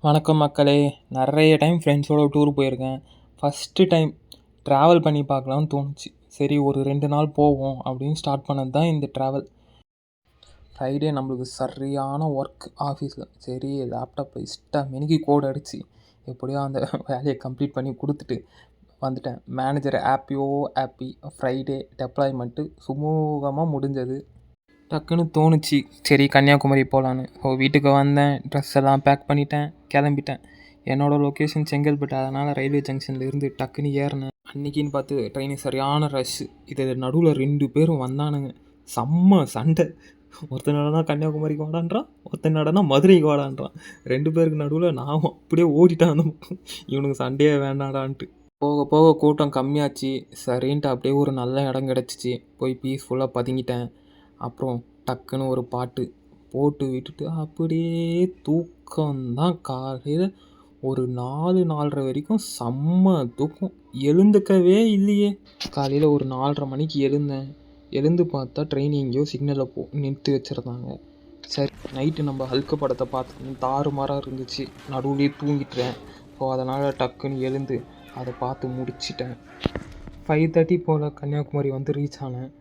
வணக்கம் மக்களே. நிறைய டைம் ஃப்ரெண்ட்ஸோடு டூர் போயிருக்கேன். ஃபஸ்ட்டு டைம் ட்ராவல் பண்ணி பார்க்கலான்னு தோணுச்சு. சரி ஒரு 2 நாள் போவோம் அப்படின்னு ஸ்டார்ட் பண்ணது தான் இந்த ட்ராவல். ஃப்ரைடே நம்மளுக்கு சரியான ஒர்க் ஆஃபீஸில். சரி லேப்டாப்பை மினிக்கு கோட் அடித்து எப்படியோ அந்த வேலையை கம்ப்ளீட் பண்ணி கொடுத்துட்டு வந்துட்டேன். Manager happy. ஃப்ரைடே டெப்ளாய்மெண்ட்டு சுமூகமாக முடிஞ்சது. டக்குன்னு தோணுச்சு சரி கன்னியாகுமரி போகலான்னு. வீட்டுக்கு வந்தேன், ட்ரெஸ் எல்லாம் பேக் பண்ணிட்டேன், கிளம்பிட்டேன். என்னோடய லொக்கேஷன் செங்கல்பட்டு, அதனால் ரயில்வே ஜங்ஷனில் இருந்து டக்குன்னு ஏறினேன். அன்றைக்கின்னு பார்த்து ட்ரெயின் சரியான ரஷ்ஷு. இது நடுவில் 2 பேரும் வந்தானுங்க. செம்ம சண்டை. ஒருத்தனடனா கன்னியாகுமரிக்கு வாடான்றான், ஒருத்தனடனா மதுரைக்கு வாடான்றான். 2 பேருக்கு நடுவில் நான் அப்படியே ஓடிட்டேன் அந்த பக்கம். இவனுக்கு சண்டையே வேண்டாடான்ட்டு. போக போக கூட்டம் கம்மியாச்சு. சரின்ட்டு அப்படியே ஒரு நல்ல இடம் கிடச்சிச்சு. போய் பீஸ்ஃபுல்லாக பதுங்கிட்டேன். அப்புறம் டக்குன்னு ஒரு பாட்டு போட்டு விட்டுட்டு அப்படியே தூக்கம்தான். காலையில் ஒரு 4-4:30 வரைக்கும் செம்ம தூக்கம். எழுந்துக்கவே இல்லையே. காலையில் ஒரு 4:30 மணிக்கு எழுந்து பார்த்தா ட்ரெயின் எங்கேயோ சிக்னலில் நிறுத்தி வச்சுருந்தாங்க. சரி நைட்டு நம்ம ஹல்க படத்தை பார்த்து தாறுமாறாக இருந்துச்சு. நடுவுலேயே தூங்கிட்டேன். ஸோ அதனால் டக்குன்னு எழுந்து அதை பார்த்து முடிச்சிட்டேன். 5:30 போல் கன்னியாகுமரி வந்து ரீச் ஆனேன்.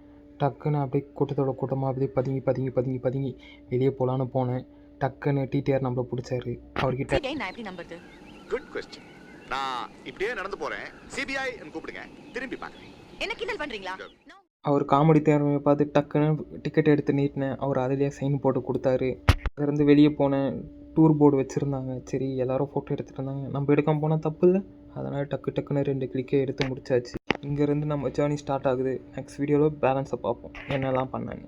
டக்குன்னு அப்படியே கூட்டமாக அப்படியே பதுங்கி வெளியே போகலான்னு போனேன். டக்குன்னு டிடிஆர் நம்மளை பிடிச்சாரு. அவர்கிட்ட நான் எப்படி நம்புறது? Good question. நான் இப்படியே நடந்து போறேன். சிபிஐ கூப்பிடுங்க, திரும்பி பார்க்கிறேன். என்ன கிண்டல் பண்றீங்களா? அவர் காமெடி தேர்வையை பார்த்து டக்குன்னு டிக்கெட் எடுத்து நீட்டினேன். அவர் அதிலேயே சைன் போட்டு கொடுத்தாரு. அங்கேருந்து வெளியே போனேன். டூர் போர்டு வச்சுருந்தாங்க. சரி எல்லோரும் ஃபோட்டோ எடுத்துகிட்டு இருந்தாங்க. நம்ம எடுக்காமல் போனால் தப்பு இல்லை. அதனால் டக்குன்னு 2 கிளிக்கே எடுத்து முடிச்சாச்சு. இங்கேருந்து நம்ம ஜேர்னி ஸ்டார்ட் ஆகுது. நெக்ஸ்ட் வீடியோவில் பேலன்ஸை பார்ப்போம் என்னெல்லாம் பண்ணேன்னு.